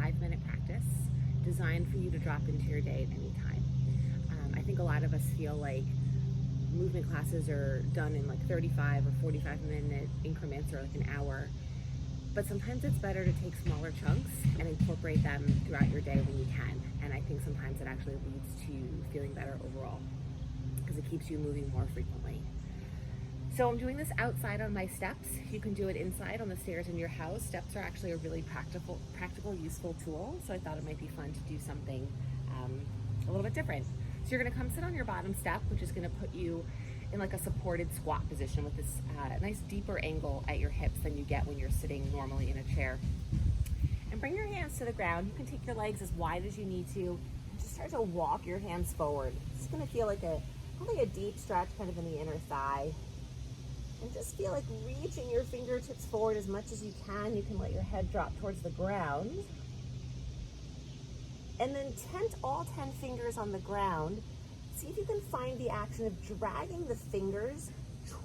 5-minute practice designed for you to drop into your day at any time. I think a lot of us feel like movement classes are done in like 35 or 45-minute increments or like an hour. But sometimes it's better to take smaller chunks and incorporate them throughout your day when you can. And I think sometimes it actually leads to feeling better overall because it keeps you moving more frequently. So I'm doing this outside on my steps. You can do it inside on the stairs in your house. Steps are actually a really practical, useful tool. So I thought it might be fun to do something a little bit different. So you're gonna come sit on your bottom step, which is gonna put you in like a supported squat position with this nice deeper angle at your hips than you get when you're sitting normally in a chair. And bring your hands to the ground. You can take your legs as wide as you need to. And just start to walk your hands forward. It's gonna feel like probably a deep stretch kind of in the inner thigh. And just feel like reaching your fingertips forward as much as you can. You can let your head drop towards the ground. And then tent all 10 fingers on the ground. See if you can find the action of dragging the fingers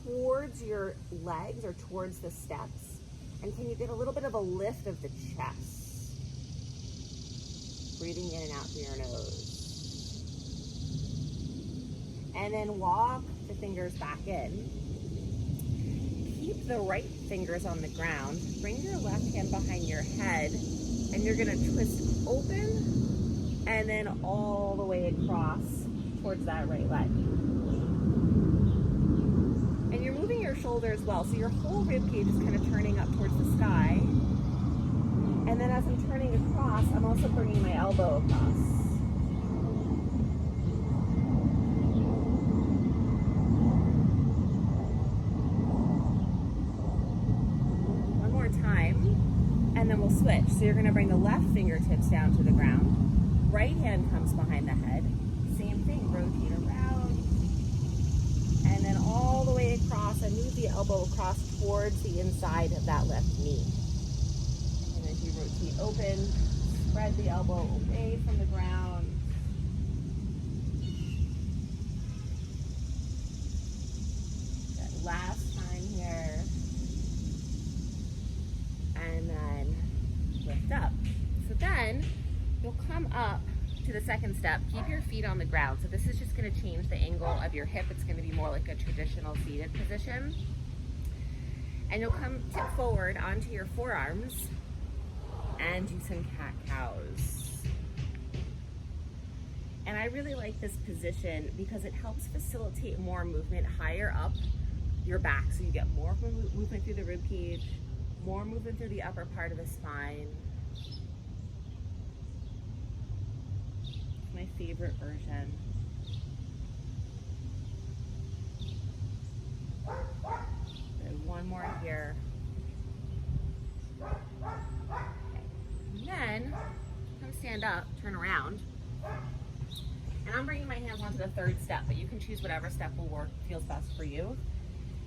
towards your legs or towards the steps. And can you get a little bit of a lift of the chest? Breathing in and out through your nose. And then walk the fingers back in. Keep the right fingers on the ground. Bring your left hand behind your head. And you're gonna twist open and then all the way across towards that right leg. And you're moving your shoulder as well, so your whole rib cage is kind of turning up towards the sky. And then as I'm turning across, I'm also bringing my elbow across. One more time, and then we'll switch. So you're gonna bring the left fingertips down to the ground. Right hand comes behind the head. Same thing, rotate around. And then all the way across, and move the elbow across towards the inside of that left knee. And as you rotate open, spread the elbow away from the ground. That last time here. And then lift up. So then, you'll come up to the second step. Keep your feet on the ground. So this is just going to change the angle of your hip. It's going to be more like a traditional seated position. And you'll come tip forward onto your forearms and do some cat-cows. And I really like this position because it helps facilitate more movement higher up your back. So you get more movement through the rib cage, more movement through the upper part of the spine. My favorite version. And one more here. Okay. And then come stand up, turn around. And I'm bringing my hands onto the third step, but you can choose whatever step will work, feels best for you.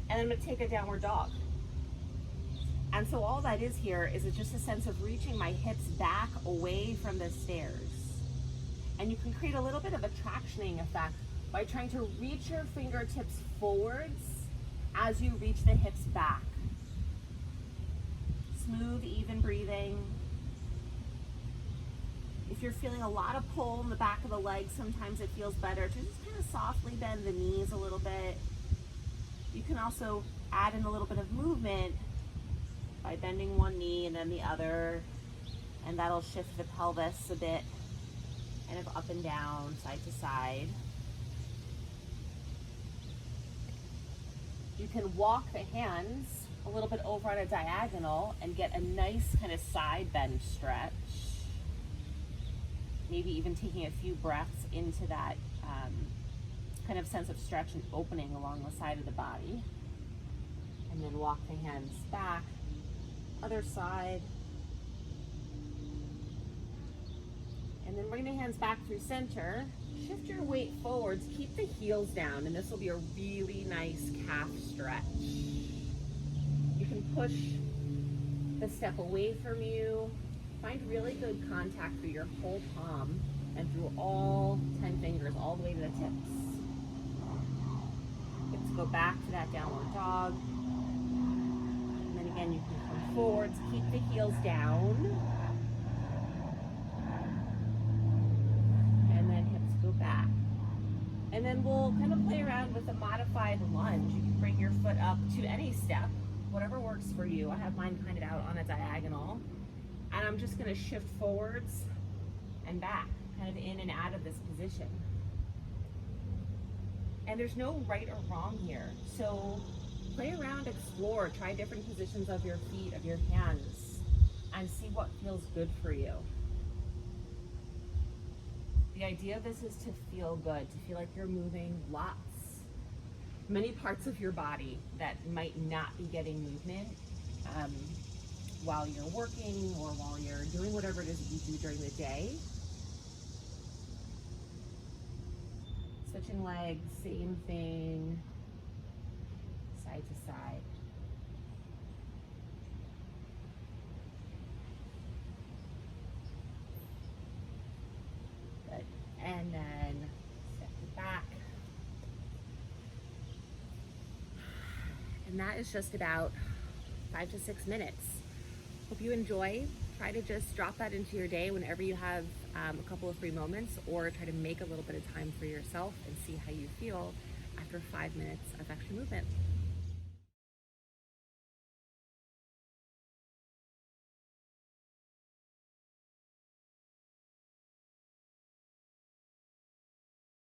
And then I'm gonna take a downward dog. And so all that is here is just a sense of reaching my hips back away from the stairs. And you can create a little bit of a tractioning effect by trying to reach your fingertips forwards as you reach the hips back. Smooth, even breathing. If you're feeling a lot of pull in the back of the legs, sometimes it feels better to just kind of softly bend the knees a little bit. You can also add in a little bit of movement by bending one knee and then the other, and that'll shift the pelvis a bit. Kind of up and down, side to side. You can walk the hands a little bit over on a diagonal and get a nice kind of side bend stretch. Maybe even taking a few breaths into that kind of sense of stretch and opening along the side of the body. And then walk the hands back, other side. And then bring the hands back through center. Shift your weight forwards, keep the heels down, and this will be a really nice calf stretch. You can push the step away from you. Find really good contact through your whole palm and through all 10 fingers, all the way to the tips. Let's go back to that downward dog. And then again, you can come forwards, keep the heels down. And then we'll kind of play around with a modified lunge. You can bring your foot up to any step, whatever works for you. I have mine kind of out on a diagonal. And I'm just gonna shift forwards and back, kind of in and out of this position. And there's no right or wrong here. So play around, explore, try different positions of your feet, of your hands, and see what feels good for you. The idea of this is to feel good, to feel like you're moving many parts of your body that might not be getting movement while you're working or while you're doing whatever it is that you do during the day. Switching legs, same thing, side to side. Good. And then step it back. And that is just about 5 to 6 minutes. Hope you enjoy. Try to just drop that into your day whenever you have a couple of free moments, or try to make a little bit of time for yourself and see how you feel after 5 minutes of extra movement.